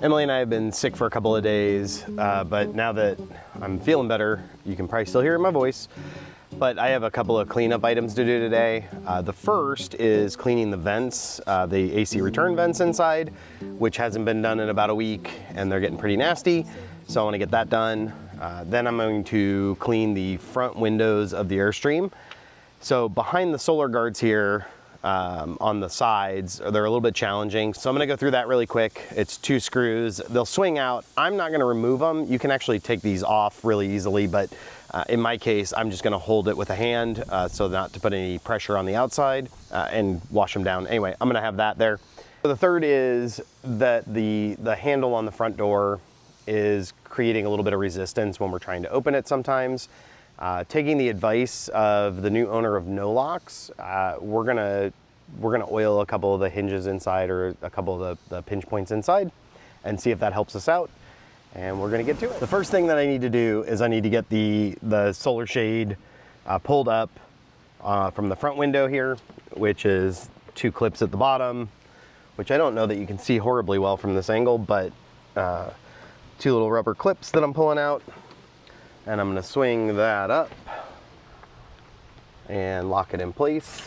Emily and I have been sick for a couple of days, but now that I'm feeling better, you can probably still hear it in my voice, but I have a couple of cleanup items to do today. The first is cleaning the vents, the AC return vents inside, which hasn't been done in about a week, and they're getting pretty nasty, so I want to get that done. Then I'm going to clean the front windows of the Airstream. So behind the solar guards here, on the sides, they're a little bit challenging. So I'm gonna go through that really quick. It's 2 screws. They'll swing out. I'm not gonna remove them. You can actually take these off really easily, but in my case, I'm just gonna hold it with a hand so not to put any pressure on the outside and wash them down. Anyway, I'm gonna have that there. So the third is that the handle on the front door is creating a little bit of resistance when we're trying to open it sometimes. Taking the advice of the new owner of NOLOX, we're gonna oil a couple of the hinges inside or a couple of the pinch points inside and see if that helps us out. And we're gonna get to it. The first thing that I need to do is I need to get the solar shade pulled up from the front window here, which is 2 clips at the bottom, which I don't know that you can see horribly well from this angle, but 2 little rubber clips that I'm pulling out. And I'm gonna swing that up and lock it in place.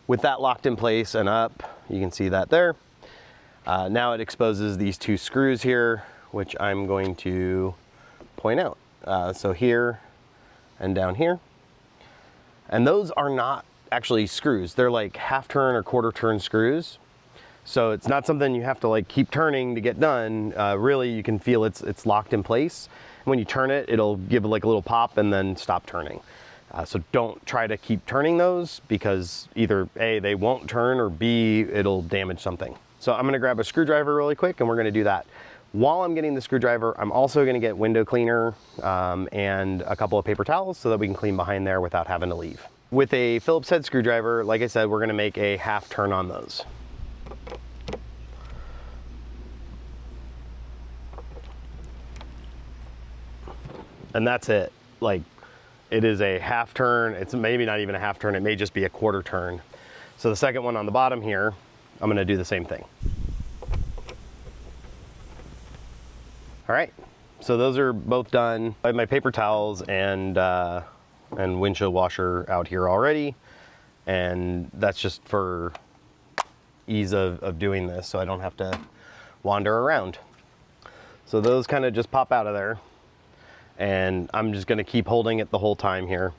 With that locked in place and up, you can see that there. Now it exposes these 2 screws here, which I'm going to point out. So here and down here. And those are not actually screws. They're like half turn or quarter turn screws. So it's not something you have to like keep turning to get done. Really, you can feel it's locked in place. When you turn it, it'll give like a little pop and then stop turning. So don't try to keep turning those because either A, they won't turn, or B, it'll damage something. So I'm gonna grab a screwdriver really quick and we're gonna do that. While I'm getting the screwdriver, I'm also gonna get window cleaner and a couple of paper towels so that we can clean behind there without having to leave. With a Phillips head screwdriver, like I said, we're gonna make a half turn on those. And that's it. Like, it is a half turn. It's maybe not even a half turn. It may just be a quarter turn. So the second one on the bottom here, I'm gonna do the same thing. All right, so those are both done. I have my paper towels and windshield washer out here already. And that's just for ease of doing this, so I don't have to wander around. So those kind of just pop out of there. And I'm just gonna keep holding it the whole time here.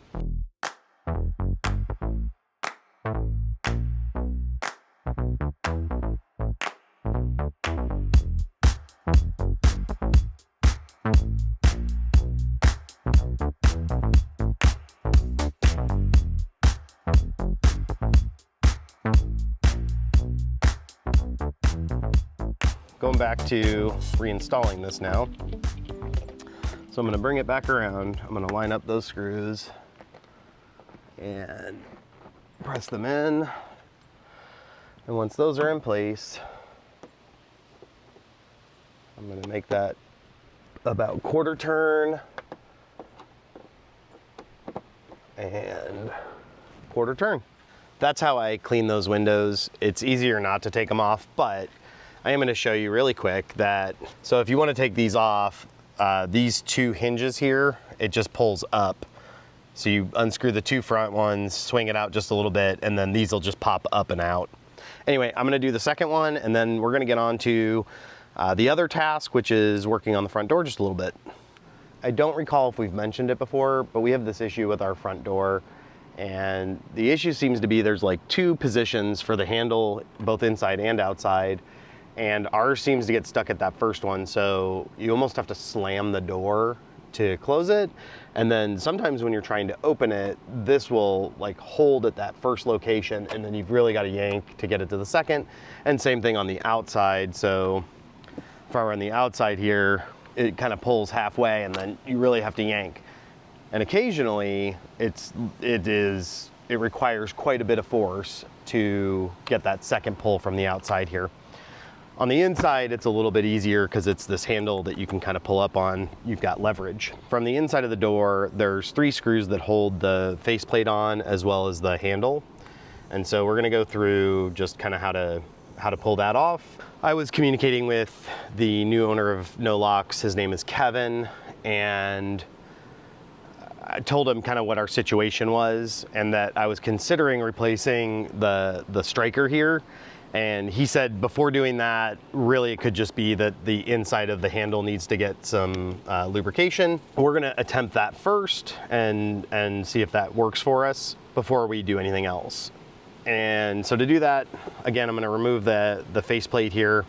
Going back to reinstalling this now. So I'm gonna bring it back around. I'm gonna line up those screws and press them in. And once those are in place, I'm gonna make that about quarter turn and quarter turn. That's how I clean those windows. It's easier not to take them off, but I am gonna show you really quick that, so if you wanna take these off, these 2 hinges here, it just pulls up. So you unscrew the 2 front ones, swing it out just a little bit, and then these will just pop up and out. Anyway, I'm gonna do the second one, and then we're gonna get on to the other task, which is working on the front door just a little bit. I don't recall if we've mentioned it before, but we have this issue with our front door. And the issue seems to be there's like 2 positions for the handle, both inside and outside. And ours seems to get stuck at that first one, so you almost have to slam the door to close it. And then sometimes when you're trying to open it, this will like hold at that first location, and then you've really got to yank to get it to the second. And same thing on the outside. So if I were on the outside here, it kind of pulls halfway, and then you really have to yank. And occasionally it requires quite a bit of force to get that second pull from the outside here. On the inside, it's a little bit easier because it's this handle that you can kind of pull up on. You've got leverage. From the inside of the door, there's 3 screws that hold the faceplate on as well as the handle. And so we're gonna go through just kind of how how to pull that off. I was communicating with the new owner of NOLOX. His name is Kevin, and I told him kind of what our situation was and that I was considering replacing the striker here. And he said before doing that, really it could just be that the inside of the handle needs to get some lubrication. We're gonna attempt that first and see if that works for us before we do anything else. And so to do that, again, I'm gonna remove the faceplate here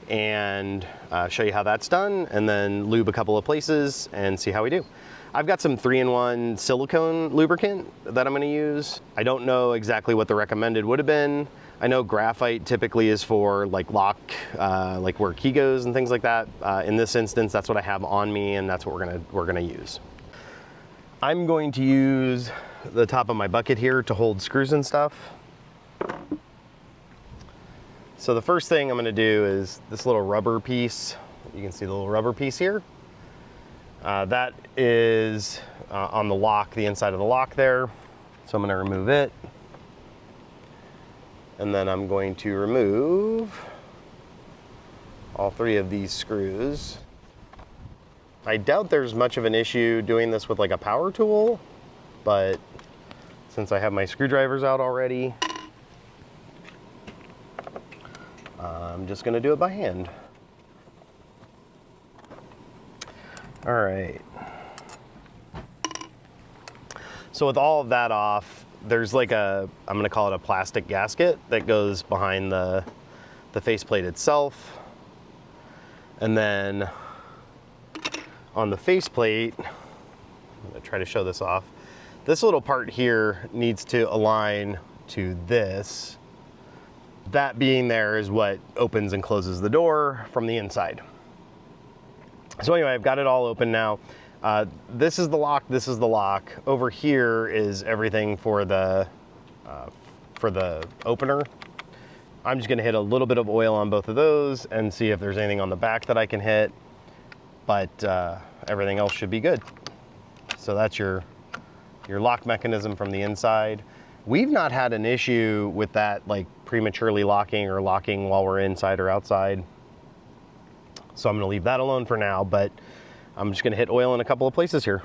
and show you how that's done, and then lube a couple of places and see how we do. I've got some 3-in-1 silicone lubricant that I'm gonna use. I don't know exactly what the recommended would have been. I know graphite typically is for like lock, like where key goes and things like that. In this instance, that's what I have on me, and that's what we're gonna use. I'm going to use the top of my bucket here to hold screws and stuff. So the first thing I'm gonna do is this little rubber piece. You can see the little rubber piece here. That is on the lock, the inside of the lock there. So I'm gonna remove it. And then I'm going to remove all 3 of these screws. I doubt there's much of an issue doing this with like a power tool, but since I have my screwdrivers out already, I'm just gonna do it by hand. All right. So with all of that off, there's like I'm gonna call it a plastic gasket that goes behind the faceplate itself. And then on the faceplate, I'm gonna try to show this off. This little part here needs to align to this. That being there is what opens and closes the door from the inside. So anyway, I've got it all open now. This is the lock, this is the lock. Over here is everything for the opener. I'm just gonna hit a little bit of oil on both of those and see if there's anything on the back that I can hit, but everything else should be good. So that's your lock mechanism from the inside. We've not had an issue with that, like prematurely locking or locking while we're inside or outside. So I'm gonna leave that alone for now, but I'm just gonna hit oil in a couple of places here.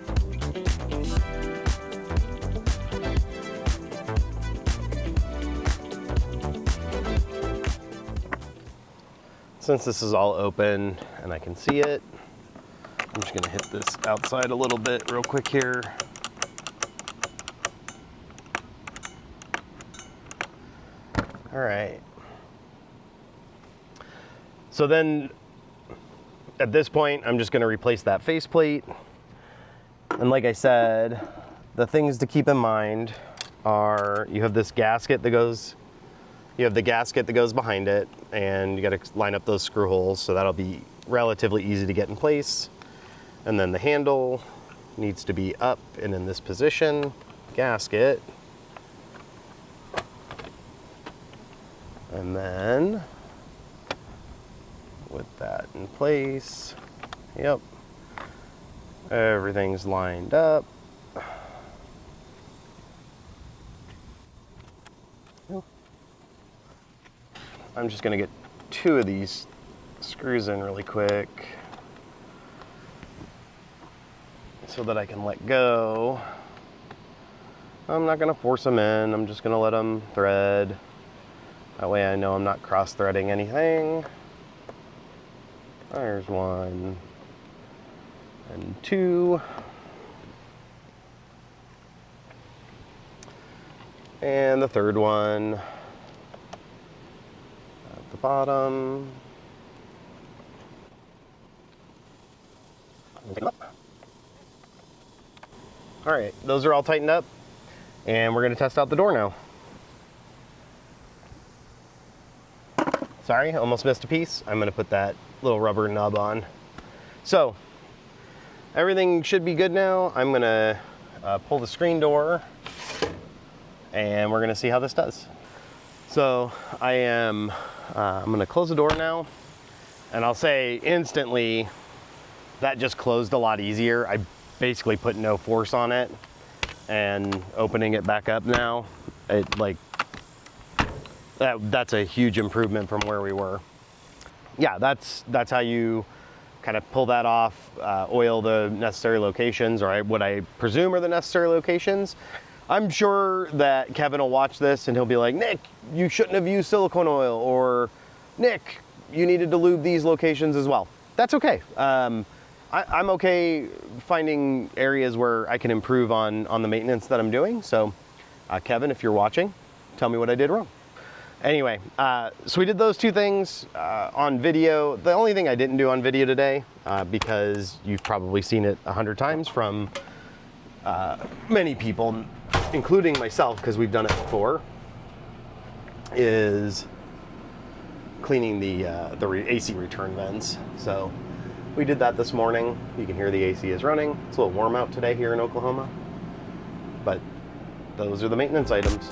Since this is all open and I can see it, I'm just gonna hit this outside a little bit real quick here. All right. So then at this point, I'm just gonna replace that faceplate. And like I said, the things to keep in mind are you have this gasket that goes, you have the gasket that goes behind it, and you gotta line up those screw holes, so that'll be relatively easy to get in place. And then the handle needs to be up and in this position. Gasket. And then with that in place, yep, everything's lined up. I'm just gonna get 2 of these screws in really quick so that I can let go. I'm not gonna force them in, I'm just gonna let them thread. That way I know I'm not cross-threading anything. There's 1 and 2. And the third one at the bottom. All right, those are all tightened up, and we're gonna test out the door now. Sorry, almost missed a piece. I'm gonna put that little rubber nub on. So, everything should be good now. I'm gonna pull the screen door, and we're gonna see how this does. So, I'm gonna close the door now, and I'll say instantly, that just closed a lot easier. I basically put no force on it, and opening it back up now, it like That's a huge improvement from where we were. Yeah, that's how you kind of pull that off, oil the necessary locations, or what I presume are the necessary locations. I'm sure that Kevin will watch this and he'll be like, Nick, you shouldn't have used silicone oil, or Nick, you needed to lube these locations as well. That's okay. I'm okay finding areas where I can improve on the maintenance that I'm doing. So Kevin, if you're watching, tell me what I did wrong. Anyway, so we did those two things on video. The only thing I didn't do on video today, because you've probably seen it 100 times from many people, including myself, because we've done it before, is cleaning the AC return vents. So we did that this morning. You can hear the AC is running. It's a little warm out today here in Oklahoma, but those are the maintenance items.